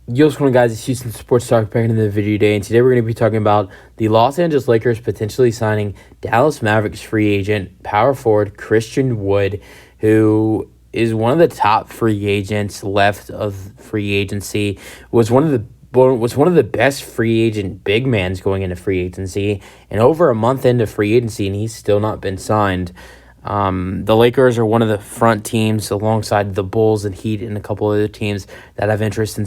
Yo, what's going on, guys? It's Houston Sports Talk back into the video today, and today we're going to be talking about the Los Angeles Lakers potentially signing Dallas Mavericks free agent power forward Christian Wood, who is one of the top free agents left of free agency. Was one of the best free agent big mans going into free agency, and over a month into free agency, and he's still not been signed. The Lakers are one of the front teams alongside the Bulls and Heat and a couple other teams that have interest in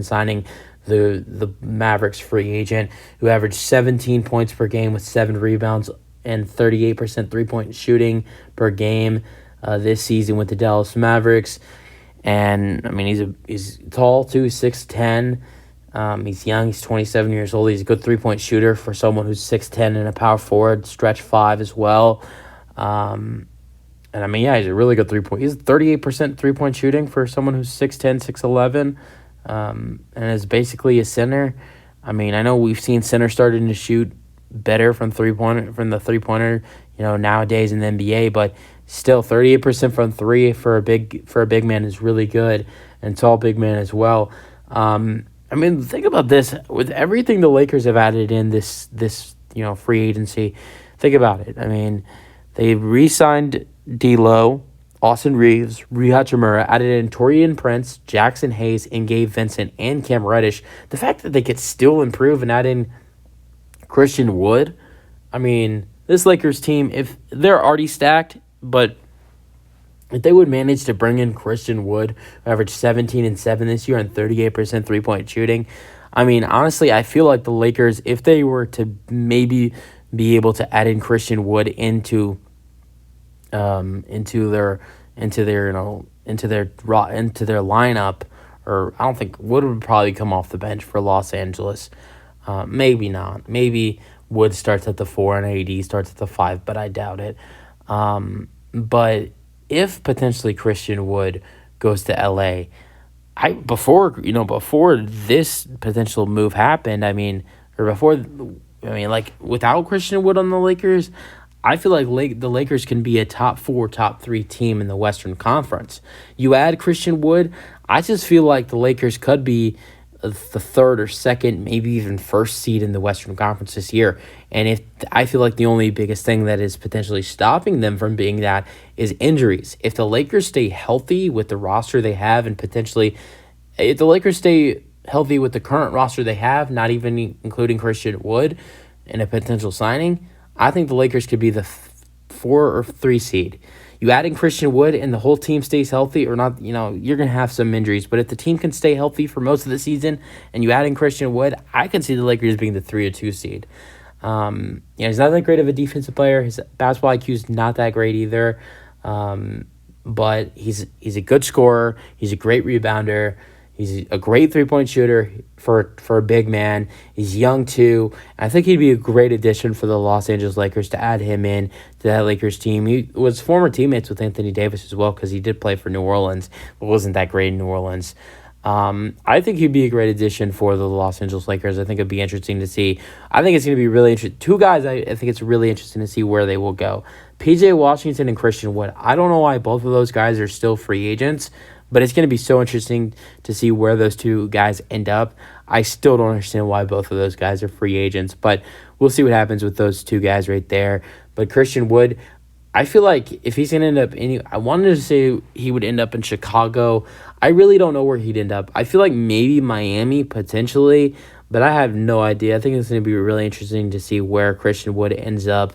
signing the Mavericks free agent, who averaged 17 points per game with 7 rebounds and 38% 3-point shooting per game this season with the Dallas Mavericks. And I mean, he's tall too, 6'10". He's young. He's 27 years old. He's a good 3-point shooter for someone who's 6'10" and a power forward, stretch 5 as well. And I mean, yeah, he's a really good 3-point. He's 38% 3-point shooting for someone who's 6'10", 6'11", and is basically a center. I mean, I know we've seen centers starting to shoot better from the 3-pointer, nowadays in the NBA, but still 38% from three for a big man is really good, and tall big man as well. I mean, think about this. With everything the Lakers have added in this free agency, think about it. I mean, they re-signed D'Lo, Austin Reeves, Rui Hachimura, added in Taurean Prince, Jackson Hayes, and Gabe Vincent, and Cam Reddish. The fact that they could still improve and add in Christian Wood, I mean, this Lakers team, if they're already stacked, but if they would manage to bring in Christian Wood, who averaged 17 and 7 this year and 38% 3-point shooting, I mean, honestly, I feel like the Lakers, if they were to maybe be able to add in Christian Wood into their lineup, or I don't think Wood would probably come off the bench for Los Angeles. Maybe not. Maybe Wood starts at the 4 and AD starts at the 5, but I doubt it. But if potentially Christian Wood goes to LA, before this potential move happened, like without Christian Wood on the Lakers, I feel like the Lakers can be a top 4, top 3 team in the Western Conference. You add Christian Wood, I just feel like the Lakers could be the third or second, maybe even first seed in the Western Conference this year. And I feel like the only biggest thing that is potentially stopping them from being that is injuries. If the Lakers stay healthy with the roster they have, and potentially if the Lakers stay healthy with the current roster they have, not even including Christian Wood in a potential signing, I think the Lakers could be the 4 or 3 seed. You add in Christian Wood and the whole team stays healthy, or not, you're going to have some injuries. But if the team can stay healthy for most of the season and you add in Christian Wood, I can see the Lakers being the 3 or 2 seed. He's not that great of a defensive player. His basketball IQ is not that great either. But he's a good scorer. He's a great rebounder. He's a great 3-point shooter for a big man. He's young too. I think he'd be a great addition for the Los Angeles Lakers to add him in to that Lakers team. He was former teammates with Anthony Davis as well, because he did play for New Orleans, but wasn't that great in New Orleans. I think he'd be a great addition for the Los Angeles Lakers. I think it'd be interesting to see. I think it's going to be really interesting. 2 guys, I think it's really interesting to see where they will go. PJ Washington and Christian Wood. I don't know why both of those guys are still free agents, but it's going to be so interesting to see where those 2 guys end up. I still don't understand why both of those guys are free agents, but we'll see what happens with those 2 guys right there. But Christian Wood, I feel like if he's going to end up I wanted to say he would end up in Chicago. I really don't know where he'd end up. I feel like maybe Miami potentially, but I have no idea. I think it's going to be really interesting to see where Christian Wood ends up.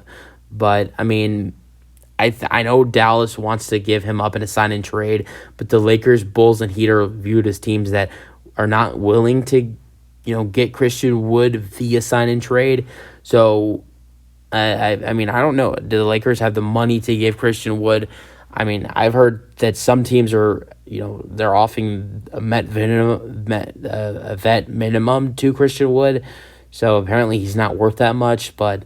But, I mean, I know Dallas wants to give him up in a sign and trade, but the Lakers, Bulls, and Heat are viewed as teams that are not willing to, get Christian Wood via sign and trade. So, I mean, I don't know. Do the Lakers have the money to give Christian Wood? I mean, I've heard that some teams are, they're offering a vet minimum to Christian Wood. So apparently he's not worth that much, but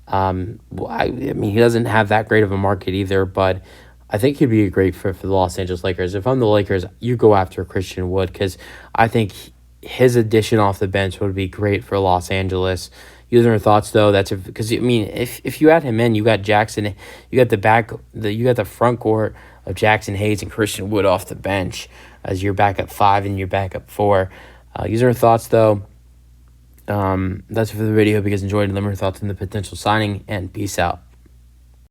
I mean, he doesn't have that great of a market either, but I think he'd be a great fit for the Los Angeles Lakers. If I'm the Lakers, you go after Christian Wood, because I think his addition off the bench would be great for Los Angeles. Using her thoughts though, because I mean, if you add him in, you got Jackson, you got the front court of Jackson Hayes and Christian Wood off the bench. as your backup 5 and your backup 4. These are our thoughts, though. That's it for the video. If you guys enjoyed, let me know your thoughts on the potential signing, and peace out.